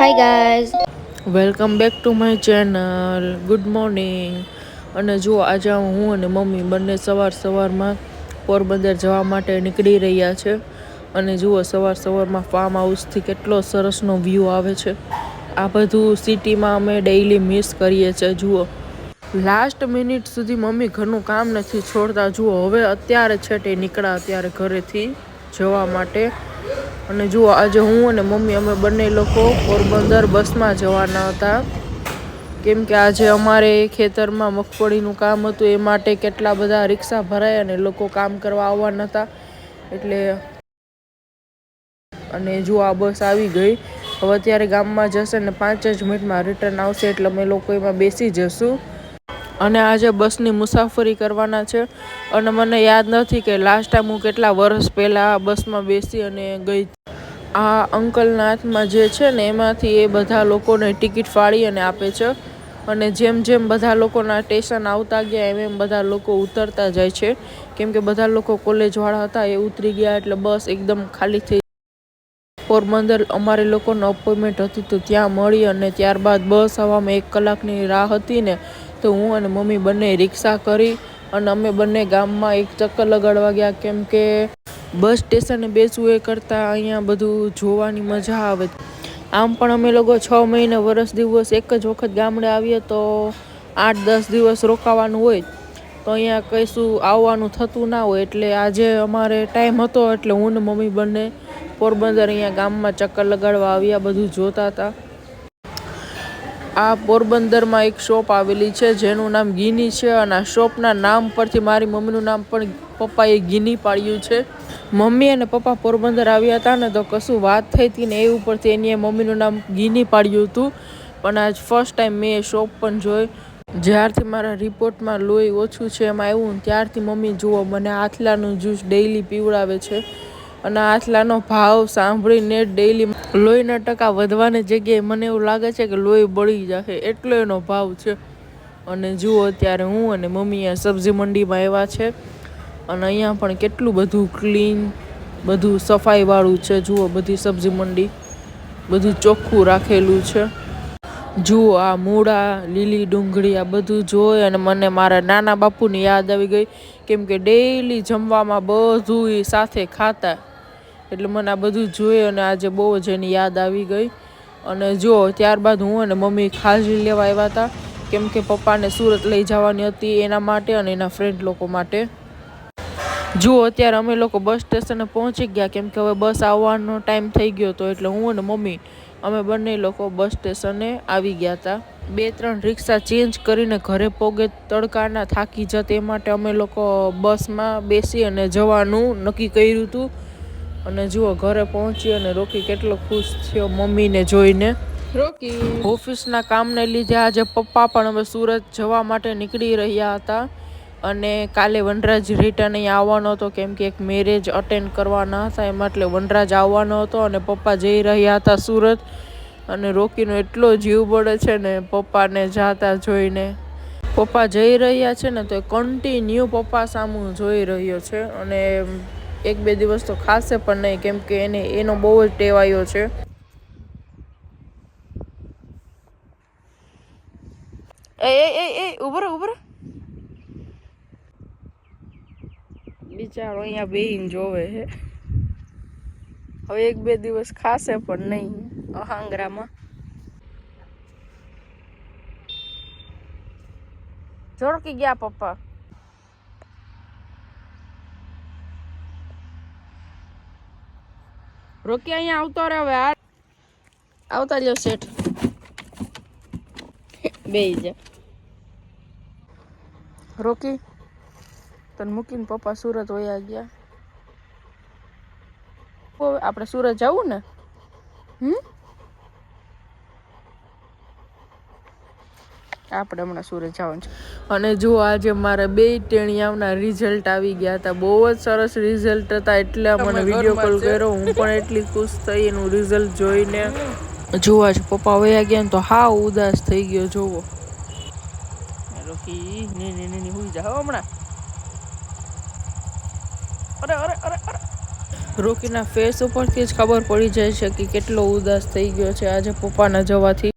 Hi guys. Welcome back to my channel. Good morning. અને જુઓ આજે હું અને મમ્મી બંને સવારમાં પોરબંદર જવા માટે નીકળી રહ્યા છે. અને જુઓ સવારમાં ફાર્મ હાઉસથી કેટલો સરસનો વ્યૂ આવે છે. આ બધું સિટીમાં અમે ડેઈલી મિસ કરીએ છીએ. જુઓ લાસ્ટ મિનિટ સુધી મમ્મી ઘરનું કામ નથી છોડતા. જુઓ હવે અત્યારે છેટે નીકળ્યા અત્યારે ઘરેથી જવા માટે. અને જુઓ આજે હું અને મમ્મી અમે બંને લોકો પોરબંદર બસમાં જવાના હતા, કેમ કે આજે અમારે ખેતરમાં મગફળીનું કામ હતું. એ માટે કેટલા બધા રિક્ષા ભરાયા અને લોકો કામ કરવા આવવાના હતા. એટલે અને જો આ બસ આવી ગઈ. હવે અત્યારે ગામમાં જશે ને 5 જ મિનિટમાં રિટર્ન આવશે. એટલે અમે લોકો એમાં બેસી જશું અને આજે બસની મુસાફરી કરવાના છે. અને મને યાદ નથી કે લાસ્ટ ટાઈમ હું કેટલા વર્ષ પહેલા બસમાં બેસી અને ગઈ. આ અંકલના હાથમાં જે છે ને એમાંથી એ બધા લોકોને ટિકિટ ફાડી અને આપે છે. અને જેમ જેમ બધા લોકોના સ્ટેશન આવતા ગયા એમ બધા લોકો ઉતરતા જાય છે, કેમ કે બધા લોકો કોલેજ વાળા હતા એ ઉતરી ગયા એટલે બસ એકદમ ખાલી થઈ. પોરબંદર અમારે લોકોનો અપોઇન્ટમેન્ટ હતી તો ત્યાં મળી અને ત્યારબાદ બસ આવવામાં 1 કલાકની રાહ હતી ને, તો હું અને મમ્મી બંને રિક્ષા કરી અને અમે બંને ગામમાં એક ચક્કર લગાડવા ગયા, કેમ કે બસ સ્ટેશને બેસવું એ કરતાં અહીંયા બધું જોવાની મજા આવે. આમ પણ અમે લોકો 6 મહિને વર્ષ દિવસ એક જ વખત ગામડે આવીએ તો 8-10 દિવસ રોકાવાનું હોય, તો અહીંયા કઈશું આવવાનું થતું ના હોય. એટલે આજે અમારે ટાઈમ હતો એટલે હું ને મમ્મી બંને પોરબંદર અહીંયા ગામમાં ચક્કર લગાડવા આવ્યા, બધું જોતા હતા. આ પોરબંદરમાં એક શોપ આવેલી છે જેનું નામ ગીની છે અને આ શોપના નામ પરથી મારી મમ્મીનું નામ પણ પપ્પાએ ગીની પાડ્યું છે. મમ્મી અને પપ્પા પોરબંદર આવ્યા હતા ને તો કશું વાત થઈ હતી ને એ ઉપરથી એની મમ્મીનું નામ ગીની પાડ્યું હતું. પણ આજ ફર્સ્ટ ટાઈમ મેં એ શોપ પણ જોઈ. જ્યારથી મારા રિપોર્ટમાં લોહી ઓછું છે એમાં આવ્યું ને ત્યારથી મમ્મી જુઓ મને આથલાનું જ્યુસ ડેઈલી પીવડાવે છે. અને આથલાનો ભાવ સાંભળીને ડેઈલી લોહીના ટકા વધવાની જગ્યાએ મને એવું લાગે છે કે લોહી બળી જશે એટલો એનો ભાવ છે. અને જુઓ અત્યારે હું અને મમ્મી આ સબ્જી મંડીમાં આવ્યા છે અને અહીંયા પણ કેટલું બધું ક્લીન, બધું સફાઈ વાળું છે. જુઓ બધી સબ્જી મંડી બધું ચોખ્ખું રાખેલું છે. જુઓ આ મૂળા, લીલી ડુંગળી આ બધું જોઈ અને મને મારા નાના બાપુની યાદ આવી ગઈ, કેમ કે ડેઈલી જમવામાં બધું સાથે ખાતા. એટલે મને આ બધું જોઈ અને આજે બહુ જ એની યાદ આવી ગઈ. અને જો ત્યારબાદ હું અને મમ્મી ખાજલી લેવા આવ્યા હતા, કેમ કે પપ્પાને સુરત લઈ જવાની હતી એના માટે અને એના ફ્રેન્ડ લોકો માટે. જુઓ અત્યારે અમે લોકો બસ સ્ટેશને પહોંચી ગયા, કેમ કે હવે બસ આવવાનો ટાઈમ થઈ ગયો હતો. એટલે હું અને મમ્મી અમે બંને લોકો બસ સ્ટેશને આવી ગયા હતા. 2-3 રિક્ષા ચેન્જ કરીને ઘરે પોગે તડકાના થાકી જત એ માટે અમે લોકો બસમાં બેસી અને જવાનું નક્કી કર્યું હતું. અને જુઓ ઘરે પહોંચી અને રોકી કેટલો ખુશ થયો મમ્મીને જોઈને. રોકી ઓફિસના કામને લીધે આજે પપ્પા પણ હવે સુરત જવા માટે નીકળી રહ્યા હતા. અને કાલે વનરાજ રિટર્ન અહીંયા આવવાનો હતો, કેમ કે એક મેરેજ અટેન્ડ કરવાના હતા એમાં, એટલે વનરાજ આવવાનો હતો અને પપ્પા જઈ રહ્યા હતા સુરત. અને રોકીનો એટલો જીવ બળે છે ને પપ્પાને જાતા જોઈને. પપ્પા જઈ રહ્યા છે ને તો કન્ટિન્યુ પપ્પા સામું જોઈ રહ્યો છે. અને 1-2 દિવસ તો ખાશે પણ નહીં, કેમ કે એનો બહુ જ ટેવાયો છે. એ ઉભર બિચારો અહીંયા બેહીને જોવે હે. હવે 1-2 દિવસ ખાશે પણ નહીં અહાંગરામાં. ઝોરકી ગયા પપ્પા. રોકી અહીંયા આવતો રહે હવે. આવતા લ્યો શેઠ. બેહી જા. રોકી તને મૂકીને પપ્પા સુરત વયા ગયા. આપણે સુરત જવું ને? આપણે હમણાં સુરત જવાનું છે. અને જો આજે મારા 2 ટેણિયાઓના રિઝલ્ટ આવી ગયા હતા. બહુ જ સરસ રિઝલ્ટ હતા એટલે મને વિડીયો કોલ કર્યો. હું પણ એટલી ખુશ થઈ એનું રિઝલ્ટ જોઈને. જો આજ પપ્પા વયા ગયા ને તો હાવ ઉદાસ થઈ ગયો. જોવો રોકી ની હુઈ જા હમણાં. અરે રોકીના ફેસ ઉપરથી જ ખબર પડી જાય છે કે કેટલો ઉદાસ થઈ ગયો છે આજે પપ્પાના જવાથી.